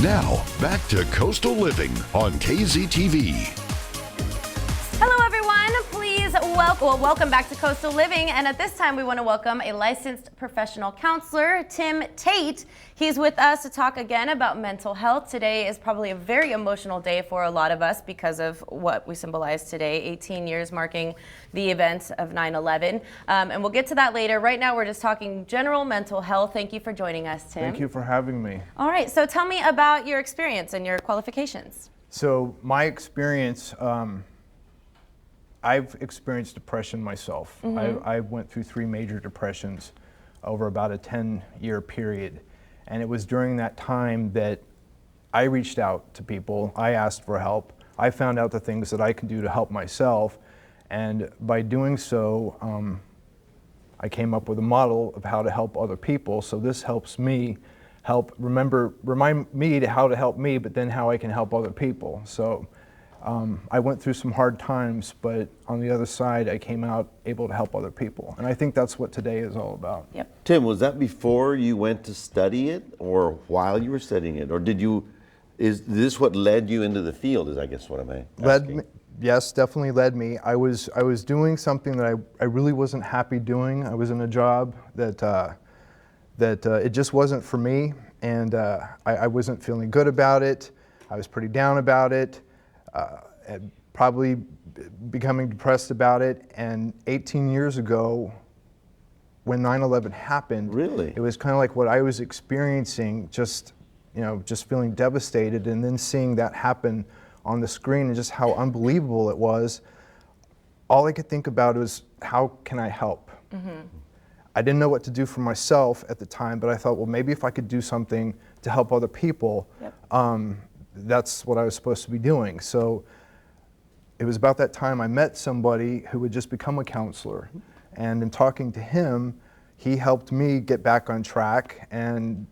Now, back to Coastal Living on KZTV. Hello everyone, please welcome back to Coastal Living, and at this time we want to welcome a licensed professional counselor, Tim Tate. He's with us to talk again about mental health. Today is probably a very emotional day for a lot of us because of what we symbolize today, 18 years marking the events of 9/11, and we'll get to that later. Right now we're just talking general mental health. Thank you for joining us, Tim. Thank you for having me. All right, so tell me about your experience and your qualifications. So my experience, I've experienced depression myself. I went through 3 major depressions over about a 10-year period. And it was during that time that I reached out to people. I asked for help. I found out the things that I could do to help myself. And by doing so, I came up with a model of how to help other people. So this helps me remind me how to help me, but then how I can help other people. So I went through some hard times, but on the other side, I came out able to help other people. And I think that's what today is all about. Yep. Tim, was that before you went to study it or while you were studying it? Or is this what led you into the field, is I guess what I'm asking? Yes, definitely led me. I was doing something that I really wasn't happy doing. I was in a job that it just wasn't for me, and I wasn't feeling good about it. I was pretty down about it. And probably becoming depressed about it. And 18 years ago, when 9/11 happened, really, it was kind of like what I was experiencing, just feeling devastated, and then seeing that happen on the screen and just how unbelievable it was. All I could think about was, how can I help? I didn't know what to do for myself at the time, but I thought, well, maybe if I could do something to help other people, that's what I was supposed to be doing. So it was about that time I met somebody who had just become a counselor. And in talking to him, he helped me get back on track. And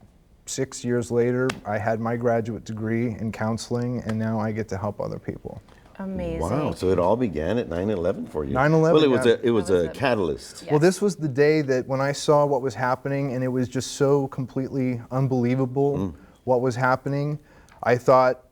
6 years later, I had my graduate degree in counseling, and now I get to help other people. Amazing. Wow, so it all began at 9/11 for you. 9/11, well, it was a catalyst. Yes. Well, this was the day that when I saw what was happening, and it was just so completely unbelievable what was happening, I thought,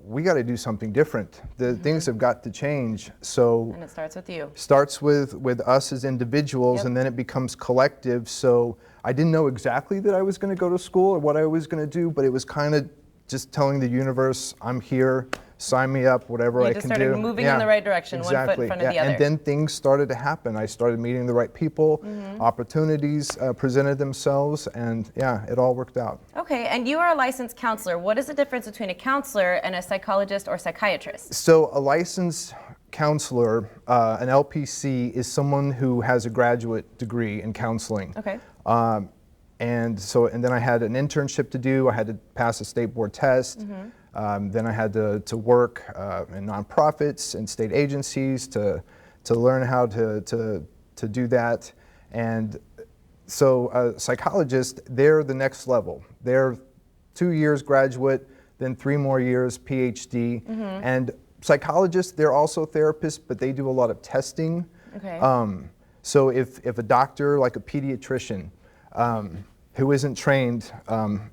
we got to do something different. The things have got to change. So And it starts with you. Starts with us as individuals, and then it becomes collective. So I didn't know exactly that I was going to go to school or what I was going to do, but it was kind of just telling the universe, I'm here, sign me up, whatever I can do. You just started moving in the right direction, exactly. one foot in front of the other. And then things started to happen. I started meeting the right people, opportunities presented themselves, and it all worked out. Okay, and you are a licensed counselor. What is the difference between a counselor and a psychologist or psychiatrist? So a licensed counselor, an LPC, is someone who has a graduate degree in counseling. Okay. And then I had an internship to do. I had to pass a state board test. Then I had to work in nonprofits and state agencies to learn how to do that. And so a psychologist, they're the next level. They're 2 years graduate, then 3 more years PhD. And psychologists, they're also therapists, but they do a lot of testing. Okay. So if a doctor, like a pediatrician, who isn't trained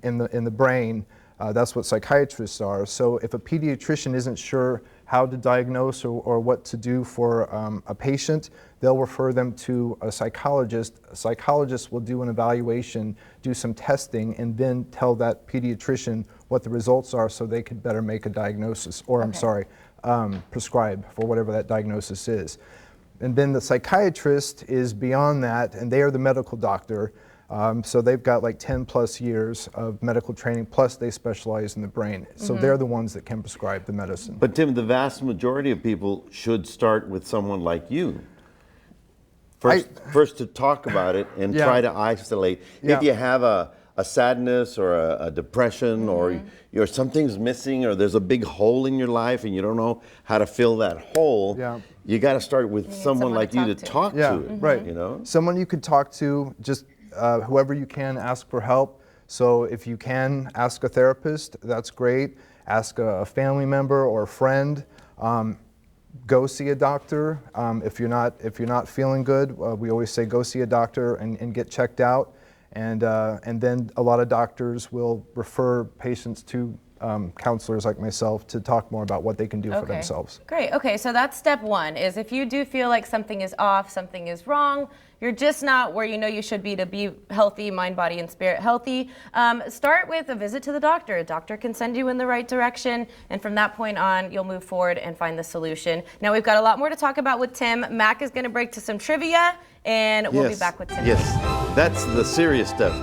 in the brain, that's what psychiatrists are. So if a pediatrician isn't sure how to diagnose or what to do for a patient, they'll refer them to a psychologist. A psychologist will do an evaluation, do some testing, and then tell that pediatrician what the results are so they could better make a diagnosis, or prescribe for whatever that diagnosis is. And then the psychiatrist is beyond that, and they are the medical doctor. So they've got like 10 plus years of medical training, plus they specialize in the brain. So they're the ones that can prescribe the medicine. But Tim, the vast majority of people should start with someone like you. First to talk about it and try to isolate. If you have a sadness or a depression or something's missing or there's a big hole in your life and you don't know how to fill that hole, you got to start with someone like you to talk to. Right. Someone you could talk to, just whoever you can, ask for help. So if you can ask a therapist, that's great. Ask a family member or a friend. Go see a doctor. If you're not feeling good, we always say go see a doctor and get checked out. And then a lot of doctors will refer patients to counselors like myself to talk more about what they can do for themselves. Great. Okay, so that's step one, is if you do feel like something is off, something is wrong, you're just not where you know you should be to be healthy, mind, body, and spirit healthy, start with a visit to the doctor. A doctor can send you in the right direction, and from that point on, you'll move forward and find the solution. Now, we've got a lot more to talk about with Tim. Mac is going to break to some trivia, and we'll be back with Tim. Yes, that's the serious stuff.